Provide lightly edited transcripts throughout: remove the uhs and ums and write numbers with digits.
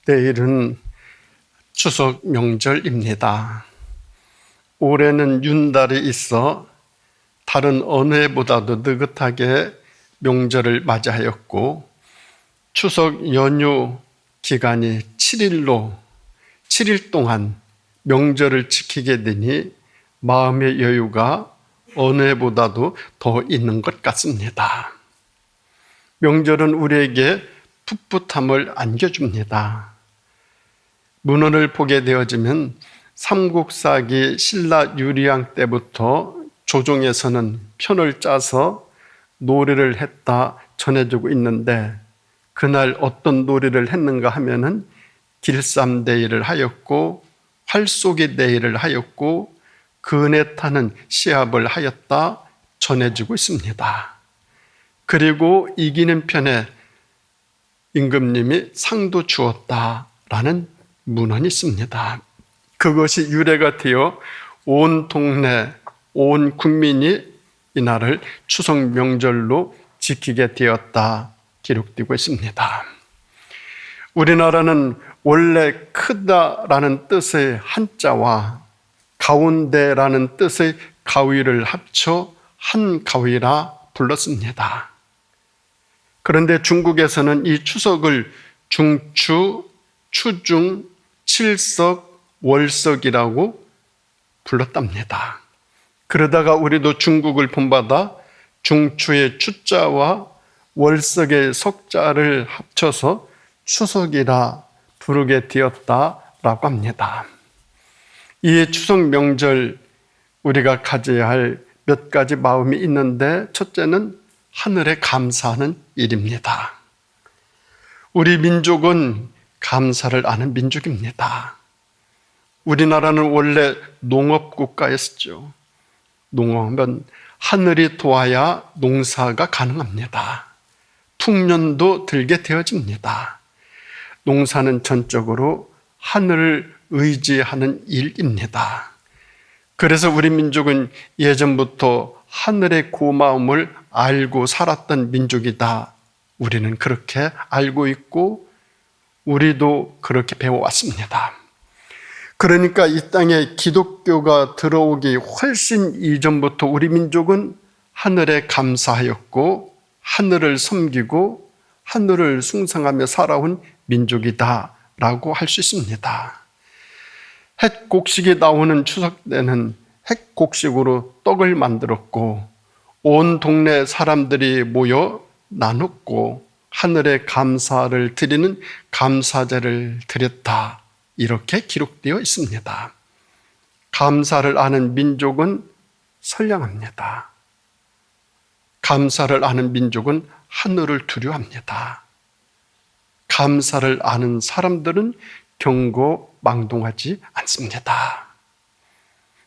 내일은 추석 명절입니다. 올해는 윤달이 있어 다른 어느 해보다도 느긋하게 명절을 맞이하였고, 추석 연휴 기간이 7일 동안 명절을 지키게 되니 마음의 여유가 어느 해보다도 더 있는 것 같습니다. 명절은 우리에게 풋풋함을 안겨줍니다. 문헌을 보게 되어지면 삼국사기 신라 유리왕 때부터 조정에서는 편을 짜서 노래를 했다 전해지고 있는데, 그날 어떤 노래를 했는가 하면은 길쌈대회를 하였고, 활쏘기 대회를 하였고, 그네 타는 시합을 하였다 전해지고 있습니다. 그리고 이기는 편에 임금님이 상도 주었다라는 문헌이 있습니다. 그것이 유래가 되어 온 동네, 온 국민이 이날을 추석 명절로 지키게 되었다 기록되고 있습니다. 우리나라는 원래 크다라는 뜻의 한자와 가운데라는 뜻의 가위를 합쳐 한가위라 불렀습니다. 그런데 중국에서는 이 추석을 중추, 추중, 칠석, 월석이라고 불렀답니다. 그러다가 우리도 중국을 본받아 중추의 추자와 월석의 석자를 합쳐서 추석이라 부르게 되었다라고 합니다. 이 추석 명절 우리가 가져야 할 몇 가지 마음이 있는데, 첫째는 하늘에 감사하는 일입니다. 우리 민족은 감사를 아는 민족입니다. 우리나라는 원래 농업국가였죠. 농업은 하늘이 도와야 농사가 가능합니다. 풍년도 들게 되어집니다. 농사는 전적으로 하늘을 의지하는 일입니다. 그래서 우리 민족은 예전부터 하늘의 고마움을 알고 살았던 민족이다. 우리는 그렇게 알고 있고 우리도 그렇게 배워왔습니다. 그러니까 이 땅에 기독교가 들어오기 훨씬 이전부터 우리 민족은 하늘에 감사하였고 하늘을 섬기고 하늘을 숭상하며 살아온 민족이다라고 할 수 있습니다. 핵곡식이 나오는 추석 때는 핵곡식으로 떡을 만들었고, 온 동네 사람들이 모여 나눴고, 하늘에 감사를 드리는 감사제를 드렸다. 이렇게 기록되어 있습니다. 감사를 아는 민족은 선량합니다. 감사를 아는 민족은 하늘을 두려워합니다. 감사를 아는 사람들은 경고망동하지 않습니다.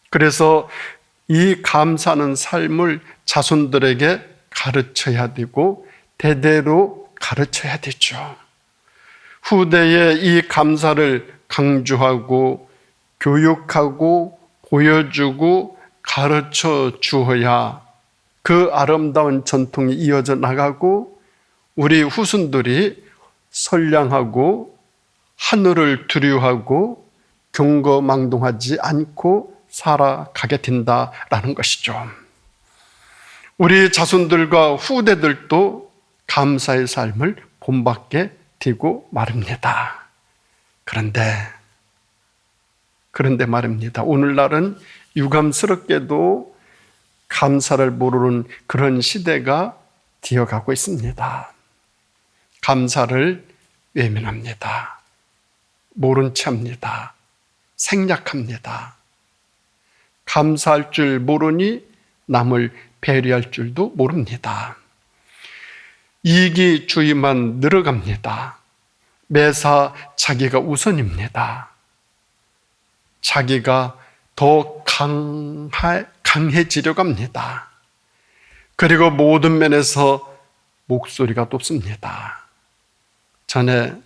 그래서 이 감사하는 삶을 자손들에게 가르쳐야 되고 대대로 가르쳐야 되죠. 후대에 이 감사를 강조하고 교육하고 보여주고 가르쳐 주어야 그 아름다운 전통이 이어져 나가고 우리 후손들이 선량하고 하늘을 두려워하고 경거망동하지 않고 살아가게 된다라는 것이죠. 우리 자손들과 후대들도 감사의 삶을 본받게 되고 말입니다. 그런데 말입니다. 오늘날은 유감스럽게도 감사를 모르는 그런 시대가 되어가고 있습니다. 감사를 외면합니다. 모른 채 합니다. 생략합니다. 감사할 줄 모르니 남을 배려할 줄도 모릅니다. 이기주의만 늘어갑니다. 매사 자기가 우선입니다. 자기가 더 강해지려고 합니다. 그리고 모든 면에서 목소리가 높습니다. 전에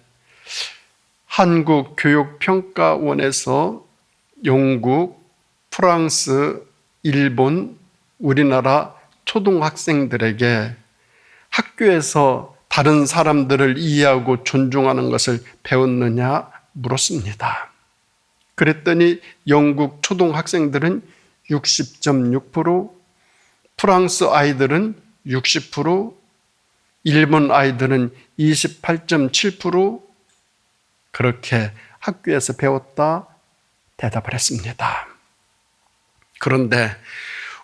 한국교육평가원에서 영국, 프랑스, 일본, 우리나라 초등학생들에게 학교에서 다른 사람들을 이해하고 존중하는 것을 배웠느냐 물었습니다. 그랬더니 영국 초등학생들은 60.6%, 프랑스 아이들은 60%, 일본 아이들은 28.7% 그렇게 학교에서 배웠다 대답을 했습니다. 그런데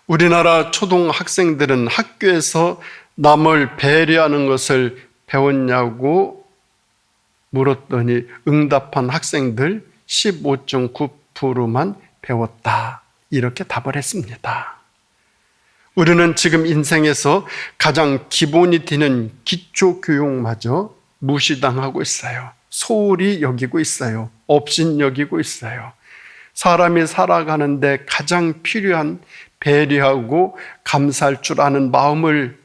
우리나라 초등학생들은 학교에서 남을 배려하는 것을 배웠냐고 물었더니 응답한 학생들 15.9%만 배웠다. 이렇게 답을 했습니다. 우리는 지금 인생에서 가장 기본이 되는 기초교육마저 무시당하고 있어요. 소홀히 여기고 있어요. 업신여기고 있어요. 사람이 살아가는데 가장 필요한 배려하고 감사할 줄 아는 마음을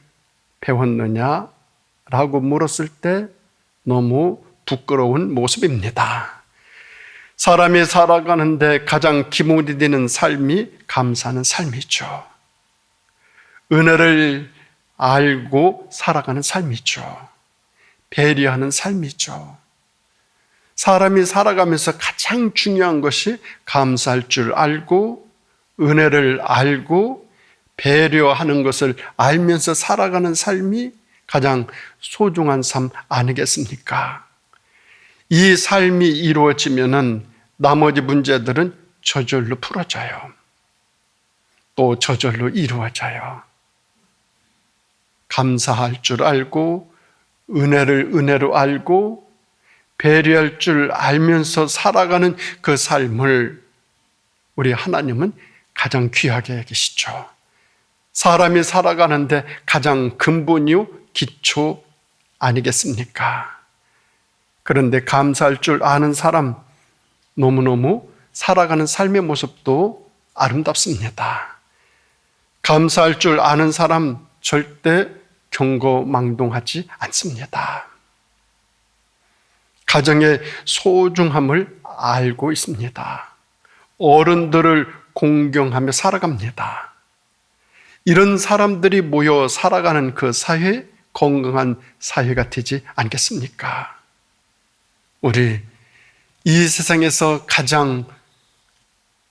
배웠느냐라고 물었을 때 너무 부끄러운 모습입니다. 사람이 살아가는데 가장 기본이 되는 삶이 감사하는 삶이죠. 은혜를 알고 살아가는 삶이죠. 배려하는 삶이죠. 사람이 살아가면서 가장 중요한 것이 감사할 줄 알고 은혜를 알고 배려하는 것을 알면서 살아가는 삶이 가장 소중한 삶 아니겠습니까? 이 삶이 이루어지면은 나머지 문제들은 저절로 풀어져요. 또 저절로 이루어져요. 감사할 줄 알고 은혜를 은혜로 알고 배려할 줄 알면서 살아가는 그 삶을 우리 하나님은 가장 귀하게 여기시죠. 사람이 살아가는데 가장 근본이요 기초 아니겠습니까? 그런데 감사할 줄 아는 사람 너무너무 살아가는 삶의 모습도 아름답습니다. 감사할 줄 아는 사람 절대 경거망동하지 않습니다. 가정의 소중함을 알고 있습니다. 어른들을 공경하며 살아갑니다. 이런 사람들이 모여 살아가는 그 사회, 건강한 사회가 되지 않겠습니까? 우리 이 세상에서 가장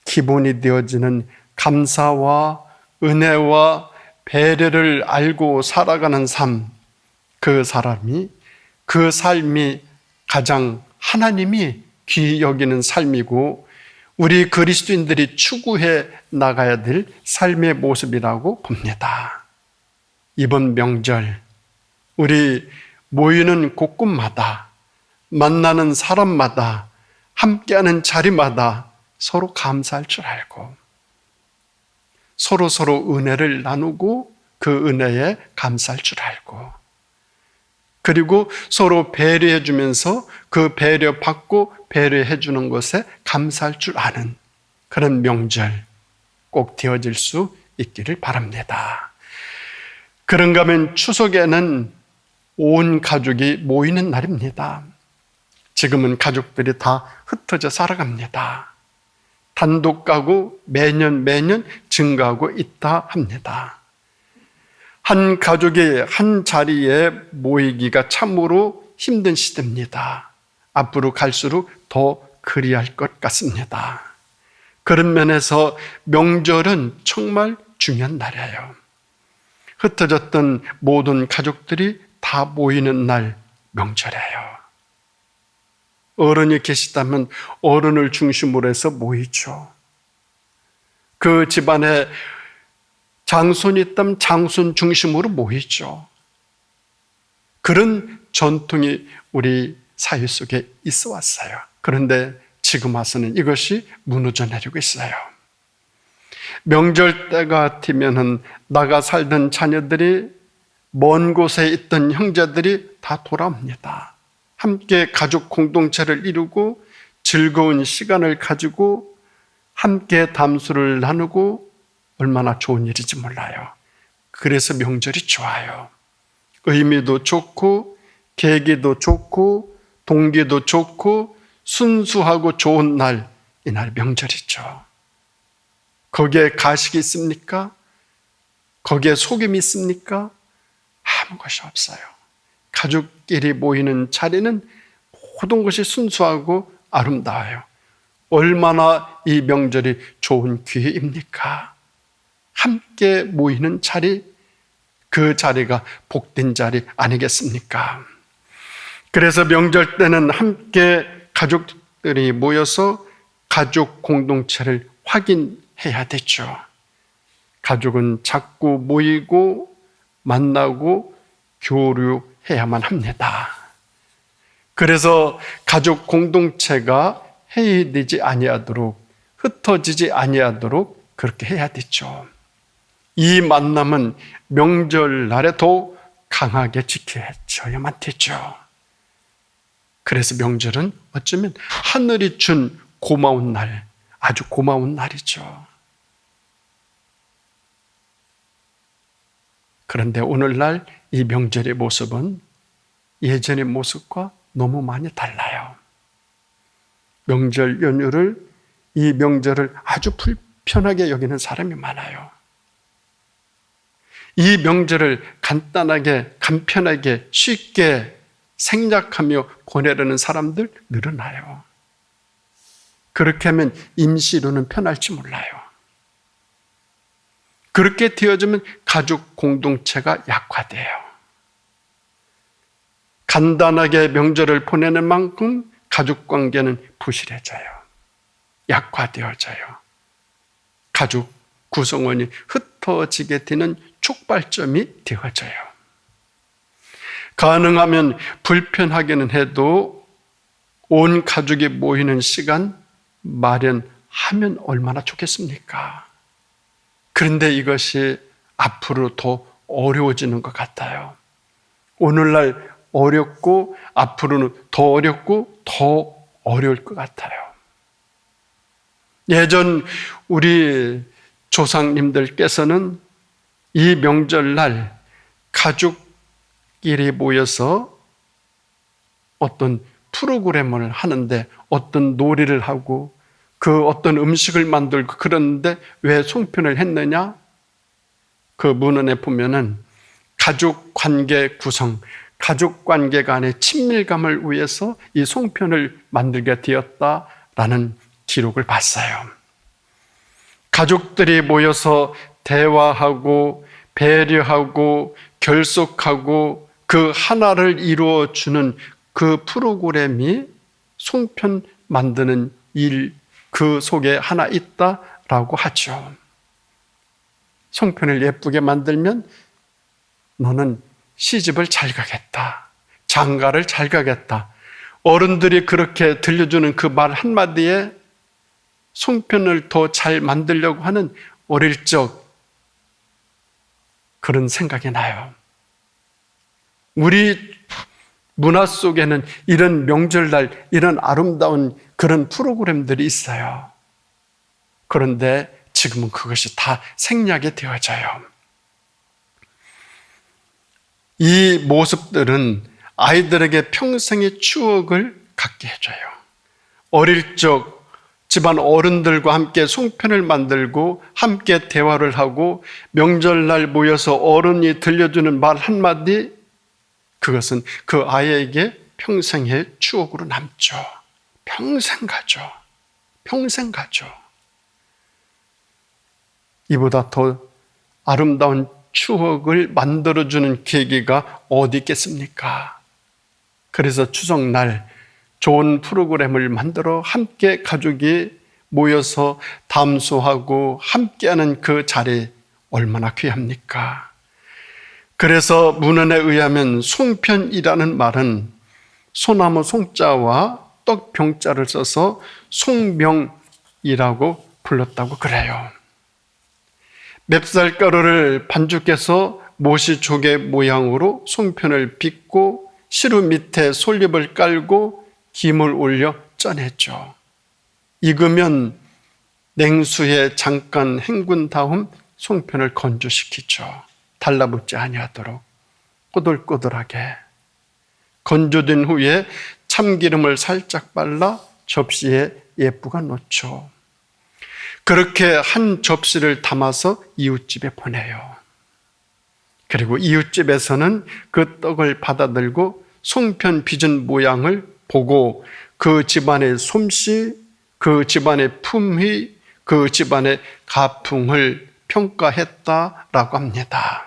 기본이 되어지는 감사와 은혜와 배려를 알고 살아가는 삶, 그 사람이, 그 삶이 가장 하나님이 귀히 여기는 삶이고 우리 그리스도인들이 추구해 나가야 될 삶의 모습이라고 봅니다. 이번 명절 우리 모이는 곳곳마다 만나는 사람마다 함께하는 자리마다 서로 감사할 줄 알고 서로 은혜를 나누고 그 은혜에 감사할 줄 알고 그리고 서로 배려해 주면서 그 배려받고 배려해 주는 것에 감사할 줄 아는 그런 명절 꼭 되어질 수 있기를 바랍니다. 그런가 하면 추석에는 온 가족이 모이는 날입니다. 지금은 가족들이 다 흩어져 살아갑니다. 단독 가구 매년 증가하고 있다 합니다. 한 가족이 한 자리에 모이기가 참으로 힘든 시대입니다. 앞으로 갈수록 더 그리할 것 같습니다. 그런 면에서 명절은 정말 중요한 날이에요. 흩어졌던 모든 가족들이 다 모이는 날 명절이에요. 어른이 계시다면 어른을 중심으로 해서 모이죠. 그 집안에 장손이 있다면 장손 중심으로 모이죠. 그런 전통이 우리 사회 속에 있어 왔어요. 그런데 지금 와서는 이것이 무너져 내리고 있어요. 명절 때가 되면은 나가 살던 자녀들이 먼 곳에 있던 형제들이 다 돌아옵니다. 함께 가족 공동체를 이루고 즐거운 시간을 가지고 함께 담소를 나누고 얼마나 좋은 일인지 몰라요. 그래서 명절이 좋아요. 의미도 좋고 계기도 좋고 동기도 좋고 순수하고 좋은 날, 이날 명절이죠. 거기에 가식이 있습니까? 거기에 속임이 있습니까? 아무 것이 없어요. 가족끼리 모이는 자리는 모든 것이 순수하고 아름다워요. 얼마나 이 명절이 좋은 기회입니까? 함께 모이는 자리, 그 자리가 복된 자리 아니겠습니까? 그래서 명절 때는 함께 가족들이 모여서 가족 공동체를 확인해야 되죠. 가족은 자꾸 모이고 만나고 교류해야만 합니다. 그래서 가족 공동체가 해이되지 아니하도록, 흩어지지 아니하도록 그렇게 해야 되죠. 이 만남은 명절날에 더 강하게 지켜져야만 되죠. 그래서 명절은 어쩌면 하늘이 준 고마운 날, 아주 고마운 날이죠. 그런데 오늘날 이 명절의 모습은 예전의 모습과 너무 많이 달라요. 명절 연휴를, 이 명절을 아주 불편하게 여기는 사람이 많아요. 이 명절을 간단하게, 간편하게, 쉽게 생략하며 보내려는 사람들 늘어나요. 그렇게 하면 임시로는 편할지 몰라요. 그렇게 되어지면 가족 공동체가 약화돼요. 간단하게 명절을 보내는 만큼 가족 관계는 부실해져요. 약화되어져요. 가족 구성원이 흩어지게 되는 촉발점이 되어져요. 가능하면 불편하게는 해도 온 가족이 모이는 시간 마련하면 얼마나 좋겠습니까? 그런데 이것이 앞으로 더 어려워지는 것 같아요. 오늘날 어렵고 앞으로는 더 어렵고 더 어려울 것 같아요. 예전 우리 조상님들께서는 이 명절날 가족끼리 모여서 어떤 프로그램을 하는데 어떤 놀이를 하고 그 어떤 음식을 만들고 그러는데 왜 송편을 했느냐? 그 문헌에 보면은 가족 관계 구성, 가족 관계 간의 친밀감을 위해서 이 송편을 만들게 되었다라는 기록을 봤어요. 가족들이 모여서 대화하고 배려하고 결속하고 그 하나를 이루어주는 그 프로그램이 송편 만드는 일, 그 속에 하나 있다라고 하죠. 송편을 예쁘게 만들면 너는 시집을 잘 가겠다. 장가를 잘 가겠다. 어른들이 그렇게 들려주는 그 말 한마디에 송편을 더 잘 만들려고 하는 어릴 적 그런 생각이 나요. 우리 문화 속에는 이런 명절날 이런 아름다운 그런 프로그램들이 있어요. 그런데 지금은 그것이 다 생략이 되어져요. 이 모습들은 아이들에게 평생의 추억을 갖게 해줘요. 어릴 적 집안 어른들과 함께 송편을 만들고 함께 대화를 하고 명절날 모여서 어른이 들려주는 말 한마디, 그것은 그 아이에게 평생의 추억으로 남죠. 평생 가죠. 평생 가죠. 이보다 더 아름다운 추억을 만들어주는 계기가 어디 있겠습니까? 그래서 추석날 좋은 프로그램을 만들어 함께 가족이 모여서 담소하고 함께하는 그 자리 얼마나 귀합니까? 그래서 문헌에 의하면 송편이라는 말은 소나무 송자와 떡병자를 써서 송명이라고 불렀다고 그래요. 맵쌀가루를 반죽해서 모시조개 모양으로 송편을 빚고 시루 밑에 솔잎을 깔고 김을 올려 쪄냈죠. 익으면 냉수에 잠깐 헹군 다음 송편을 건조시키죠. 달라붙지 아니하도록 꼬들꼬들하게. 건조된 후에 참기름을 살짝 발라 접시에 예쁘게 놓죠. 그렇게 한 접시를 담아서 이웃집에 보내요. 그리고 이웃집에서는 그 떡을 받아들고 송편 빚은 모양을 보고 그 집안의 솜씨, 그 집안의 품위, 그 집안의 가풍을 평가했다라고 합니다.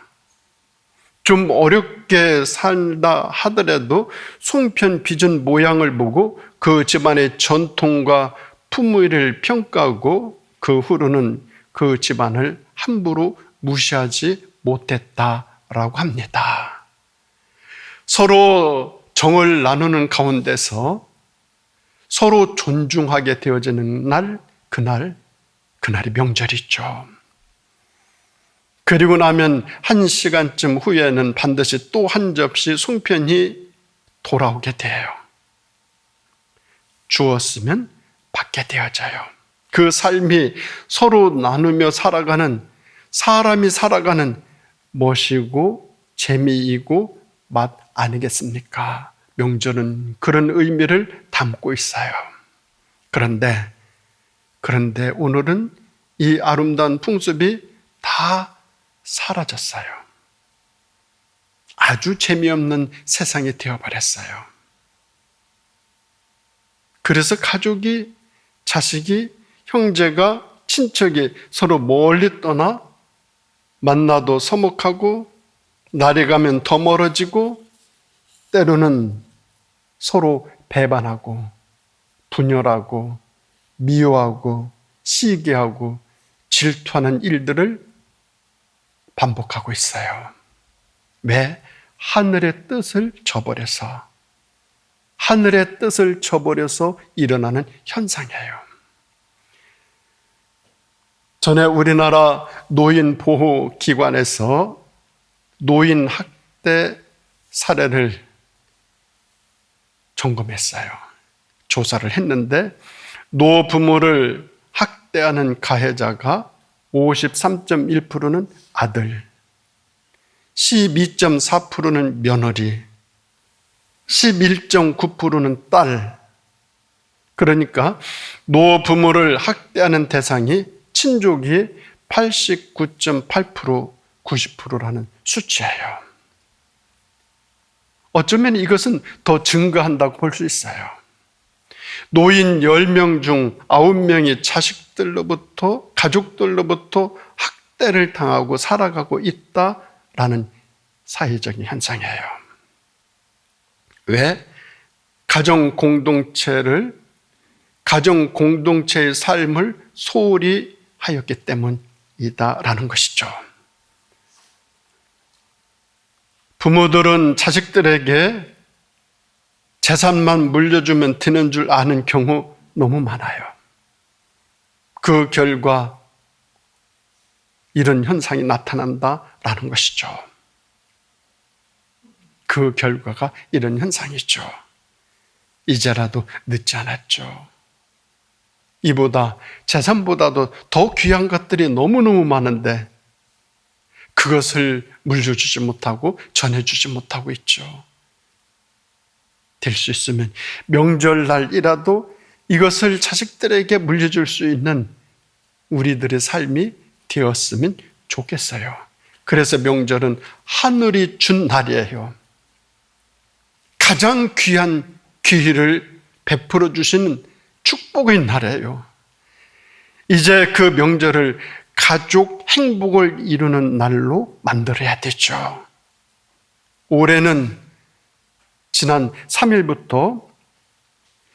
좀 어렵게 살다 하더라도 송편 빚은 모양을 보고 그 집안의 전통과 품위를 평가하고 그 후로는 그 집안을 함부로 무시하지 못했다라고 합니다. 서로 정을 나누는 가운데서 서로 존중하게 되어지는 날, 그날이 명절이죠. 그리고 나면 1시간쯤 후에는 반드시 또 한 접시 송편이 돌아오게 돼요. 주었으면 받게 되어져요. 그 삶이 서로 나누며 살아가는, 사람이 살아가는 멋이고 재미이고 맛 아니겠습니까? 명절은 그런 의미를 담고 있어요. 그런데 오늘은 이 아름다운 풍습이 다 사라졌어요. 아주 재미없는 세상이 되어버렸어요. 그래서 가족이, 자식이, 형제가, 친척이 서로 멀리 떠나 만나도 서먹하고 날이 가면 더 멀어지고 때로는 서로 배반하고 분열하고 미워하고 시기하고 질투하는 일들을 반복하고 있어요. 왜? 하늘의 뜻을 저버려서, 하늘의 뜻을 저버려서 일어나는 현상이에요. 전에 우리나라 노인보호기관에서 노인 학대 사례를 점검했어요. 조사를 했는데 노부모를 학대하는 가해자가 53.1%는 아들, 12.4%는 며느리, 11.9%는 딸. 그러니까 노부모를 학대하는 대상이 친족이 89.8%, 90%라는 수치예요. 어쩌면 이것은 더 증가한다고 볼 수 있어요. 노인 10명 중 9명이 자식들로부터, 가족들로부터 학대를 당하고 살아가고 있다라는 사회적인 현상이에요. 왜? 가정 공동체의 삶을 소홀히 하였기 때문이다라는 것이죠. 부모들은 자식들에게 재산만 물려주면 되는 줄 아는 경우 너무 많아요. 그 결과 이런 현상이 나타난다라는 것이죠. 그 결과가 이런 현상이죠. 이제라도 늦지 않았죠. 이보다 재산보다도 더 귀한 것들이 너무너무 많은데 그것을 물려주지 못하고 전해주지 못하고 있죠. 될 수 있으면 명절날이라도 이것을 자식들에게 물려줄 수 있는 우리들의 삶이 되었으면 좋겠어요. 그래서 명절은 하늘이 준 날이에요. 가장 귀한 기회를 베풀어 주시는 축복의 날이에요. 이제 그 명절을 가족 행복을 이루는 날로 만들어야 되죠. 올해는 지난 3일부터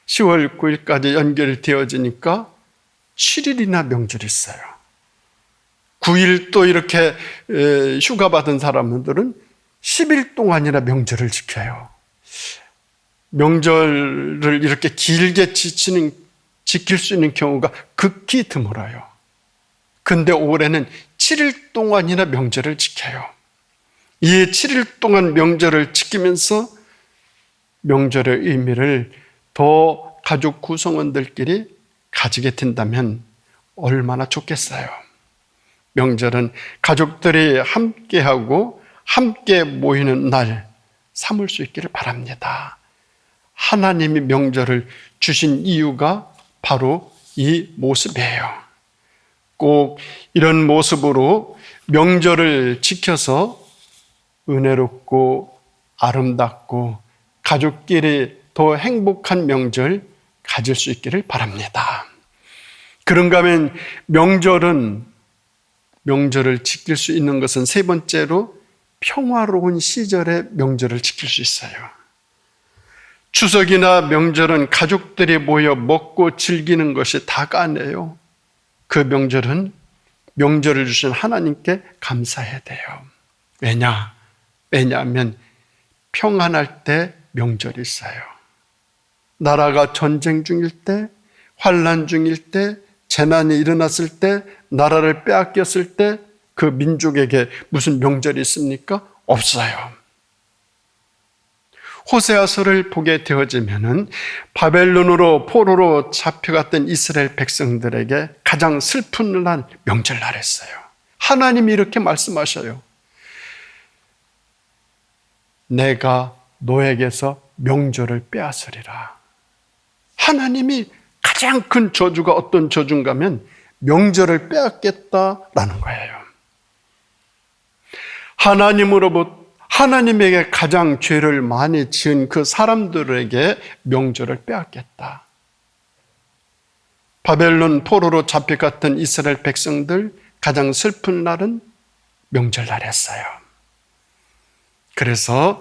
10월 9일까지 연결되어지니까 7일이나 명절이 있어요. 9일 또 이렇게 휴가 받은 사람들은 10일 동안이나 명절을 지켜요. 명절을 이렇게 길게 지킬 수 있는 경우가 극히 드물어요. 근데 올해는 7일 동안이나 명절을 지켜요. 이 7일 동안 명절을 지키면서 명절의 의미를 더 가족 구성원들끼리 가지게 된다면 얼마나 좋겠어요. 명절은 가족들이 함께하고 함께 모이는 날 삼을 수 있기를 바랍니다. 하나님이 명절을 주신 이유가 바로 이 모습이에요. 꼭 이런 모습으로 명절을 지켜서 은혜롭고 아름답고 가족끼리 더 행복한 명절 가질 수 있기를 바랍니다. 그런가 하면 명절을 지킬 수 있는 것은 세 번째로 평화로운 시절에 명절을 지킬 수 있어요. 추석이나 명절은 가족들이 모여 먹고 즐기는 것이 다가 아니에요. 그 명절은 명절을 주신 하나님께 감사해야 돼요. 왜냐하면 평안할 때 명절이 있어요. 나라가 전쟁 중일 때, 환난 중일 때, 재난이 일어났을 때, 나라를 빼앗겼을 때 그 민족에게 무슨 명절이 있습니까? 없어요. 호세아서를 보게 되어지면은 바벨론으로 포로로 잡혀갔던 이스라엘 백성들에게 가장 슬픈 날 명절날이었어요. 하나님이 이렇게 말씀하셔요. 내가 너에게서 명절을 빼앗으리라. 하나님이 가장 큰 저주가 어떤 저주인가 하면 명절을 빼앗겠다라는 거예요. 하나님에게 가장 죄를 많이 지은 그 사람들에게 명절을 빼앗겠다. 바벨론 포로로 잡혀갔던 이스라엘 백성들 가장 슬픈 날은 명절날이었어요. 그래서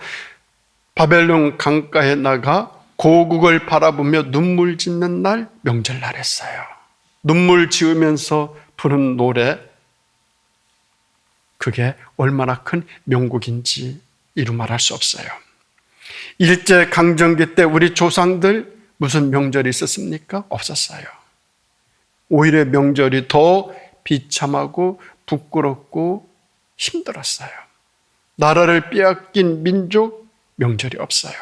바벨론 강가에 나가 고국을 바라보며 눈물 짓는 날 명절날이었어요. 눈물 지으면서 부른 노래, 그게 얼마나 큰 명곡인지 이루 말할 수 없어요. 일제강점기 때 우리 조상들 무슨 명절이 있었습니까? 없었어요. 오히려 명절이 더 비참하고 부끄럽고 힘들었어요. 나라를 빼앗긴 민족, 명절이 없어요.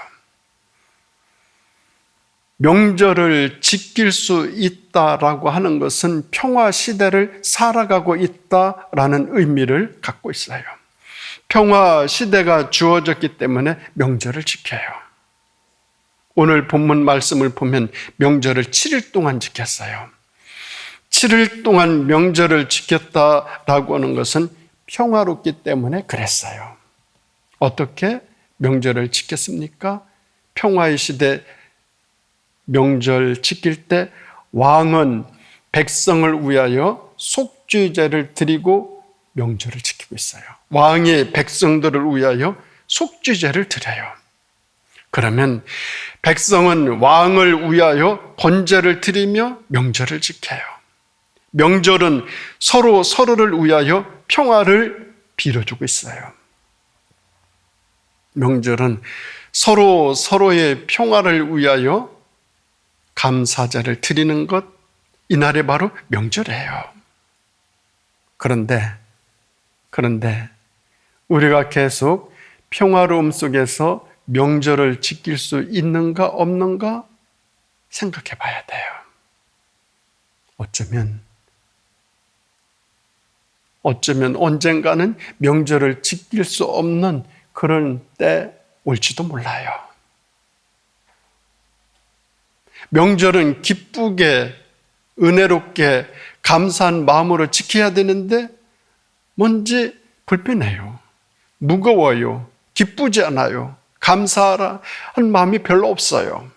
명절을 지킬 수 있다라고 하는 것은 평화 시대를 살아가고 있다라는 의미를 갖고 있어요. 평화 시대가 주어졌기 때문에 명절을 지켜요. 오늘 본문 말씀을 보면 명절을 7일 동안 지켰어요. 7일 동안 명절을 지켰다라고 하는 것은 평화롭기 때문에 그랬어요. 어떻게 명절을 지켰습니까? 평화의 시대 명절 지킬 때 왕은 백성을 위하여 속죄제를 드리고 명절을 지키고 있어요. 왕이 백성들을 위하여 속죄제를 드려요. 그러면 백성은 왕을 위하여 번제를 드리며 명절을 지켜요. 명절은 서로를 위하여 평화를 빌어주고 있어요. 명절은 서로의 평화를 위하여 감사제를 드리는 것, 이날이 바로 명절이에요. 그런데 우리가 계속 평화로움 속에서 명절을 지킬 수 있는가 없는가 생각해 봐야 돼요. 어쩌면 언젠가는 명절을 지킬 수 없는 그런 때 올지도 몰라요. 명절은 기쁘게, 은혜롭게, 감사한 마음으로 지켜야 되는데 뭔지 불편해요. 무거워요. 기쁘지 않아요. 감사하라 하는 마음이 별로 없어요.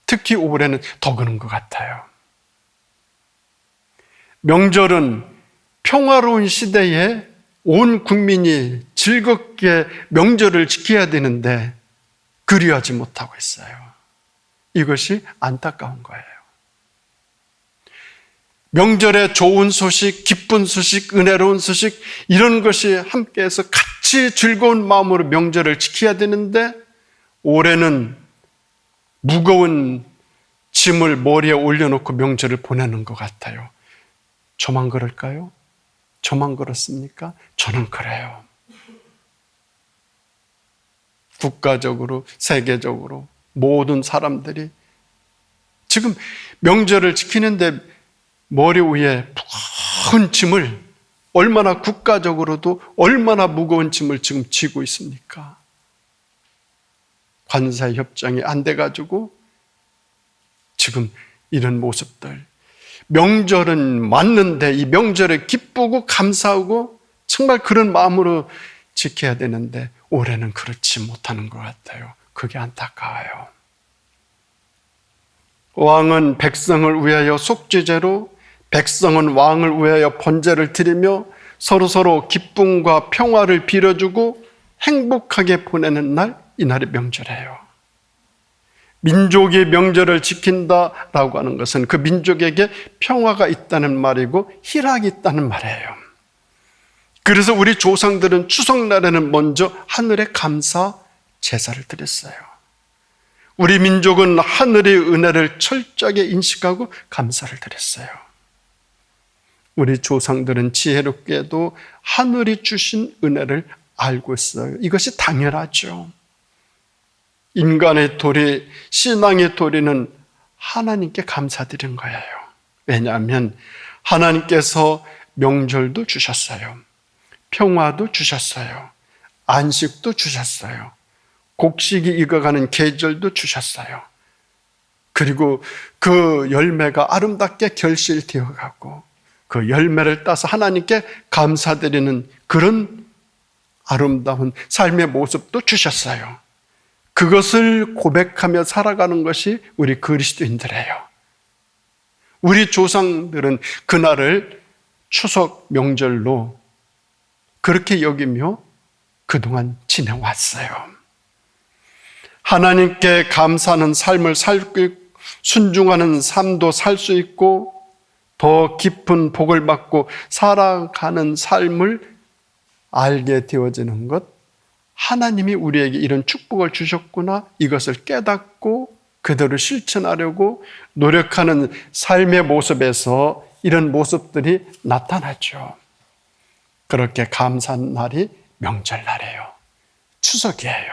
특히 올해는 더 그런 것 같아요. 명절은 평화로운 시대에 온 국민이 즐겁게 명절을 지켜야 되는데 그리하지 못하고 있어요. 이것이 안타까운 거예요. 명절에 좋은 소식, 기쁜 소식, 은혜로운 소식 이런 것이 함께해서 같이 즐거운 마음으로 명절을 지켜야 되는데 올해는 무거운 짐을 머리에 올려놓고 명절을 보내는 것 같아요. 저만 그럴까요? 저만 그렇습니까? 저는 그래요. 국가적으로, 세계적으로 모든 사람들이 지금 명절을 지키는데 머리 위에 무거운 짐을 얼마나 국가적으로도 얼마나 무거운 짐을 지금 지고 있습니까? 관세 협정이 안 돼가지고 지금 이런 모습들. 명절은 맞는데 이 명절에 기쁘고 감사하고 정말 그런 마음으로 지켜야 되는데 올해는 그렇지 못하는 것 같아요. 그게 안타까워요. 왕은 백성을 위하여 속죄제로, 백성은 왕을 위하여 번제를 드리며 서로서로 기쁨과 평화를 빌어주고 행복하게 보내는 날, 이날이 명절이에요. 민족이 명절을 지킨다라고 하는 것은 그 민족에게 평화가 있다는 말이고 희락이 있다는 말이에요. 그래서 우리 조상들은 추석날에는 먼저 하늘에 감사 제사를 드렸어요. 우리 민족은 하늘의 은혜를 철저하게 인식하고 감사를 드렸어요. 우리 조상들은 지혜롭게도 하늘이 주신 은혜를 알고 있어요. 이것이 당연하죠. 인간의 도리, 신앙의 도리는 하나님께 감사드린 거예요. 왜냐하면 하나님께서 명절도 주셨어요. 평화도 주셨어요. 안식도 주셨어요. 곡식이 익어가는 계절도 주셨어요. 그리고 그 열매가 아름답게 결실되어 가고 그 열매를 따서 하나님께 감사드리는 그런 아름다운 삶의 모습도 주셨어요. 그것을 고백하며 살아가는 것이 우리 그리스도인들이에요. 우리 조상들은 그날을 추석 명절로 그렇게 여기며 그동안 지내왔어요. 하나님께 감사하는 삶을 살고 순종하는 삶도 살 수 있고 더 깊은 복을 받고 살아가는 삶을 알게 되어지는 것, 하나님이 우리에게 이런 축복을 주셨구나, 이것을 깨닫고 그대로 실천하려고 노력하는 삶의 모습에서 이런 모습들이 나타나죠. 그렇게 감사한 날이 명절날이에요. 추석이에요.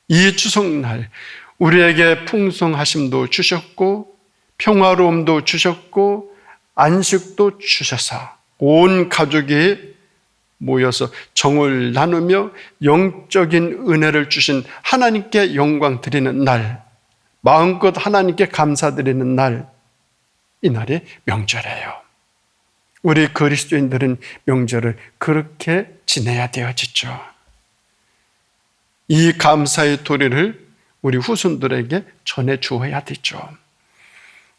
이 추석날 우리에게 풍성하심도 주셨고 평화로움도 주셨고 안식도 주셔서 온 가족이 모여서 정을 나누며 영적인 은혜를 주신 하나님께 영광 드리는 날, 마음껏 하나님께 감사드리는 날, 이 날이 명절이에요. 우리 그리스도인들은 명절을 그렇게 지내야 되어지죠. 이 감사의 도리를 우리 후손들에게 전해주어야 되죠.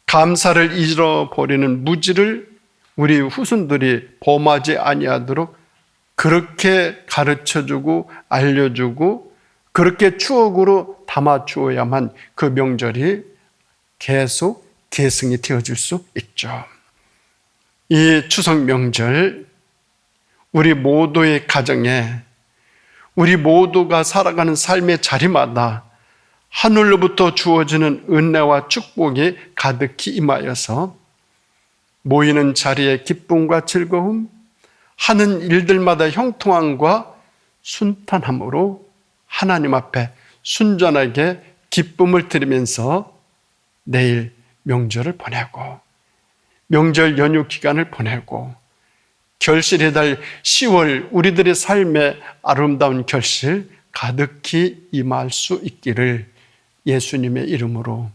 감사를 잃어버리는 무지를 우리 후손들이 범하지 아니하도록 그렇게 가르쳐주고 알려주고 그렇게 추억으로 담아주어야만 그 명절이 계속 계승이 되어질 수 있죠. 이 추석 명절 우리 모두의 가정에 우리 모두가 살아가는 삶의 자리마다 하늘로부터 주어지는 은혜와 축복이 가득히 임하여서 모이는 자리에 기쁨과 즐거움, 하는 일들마다 형통함과 순탄함으로 하나님 앞에 순전하게 기쁨을 드리면서 내일 명절을 보내고 명절 연휴 기간을 보내고 결실의 달 10월 우리들의 삶의 아름다운 결실 가득히 임할 수 있기를 예수님의 이름으로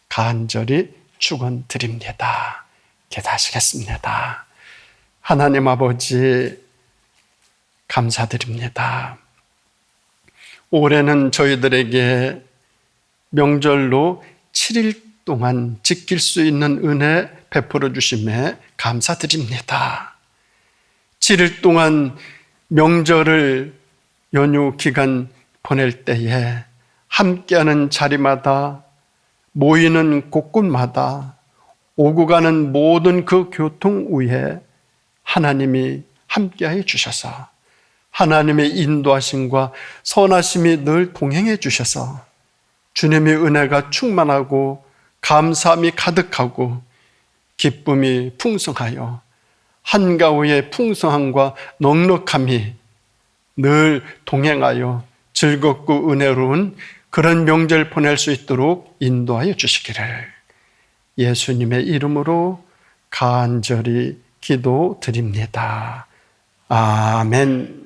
간절히 축원드립니다. 기도하시겠습니다. 하나님 아버지 감사드립니다. 올해는 저희들에게 명절로 7일 동안 지킬 수 있는 은혜 베풀어 주심에 감사드립니다. 7일 동안 명절을 연휴 기간 보낼 때에 함께하는 자리마다 모이는 곳곳마다 오고 가는 모든 그 교통 위에 하나님이 함께해 주셔서 하나님의 인도하심과 선하심이 늘 동행해 주셔서 주님의 은혜가 충만하고 감사함이 가득하고 기쁨이 풍성하여 한가위의 풍성함과 넉넉함이 늘 동행하여 즐겁고 은혜로운 그런 명절 보낼 수 있도록 인도하여 주시기를 예수님의 이름으로 간절히 기도드립니다. 아멘.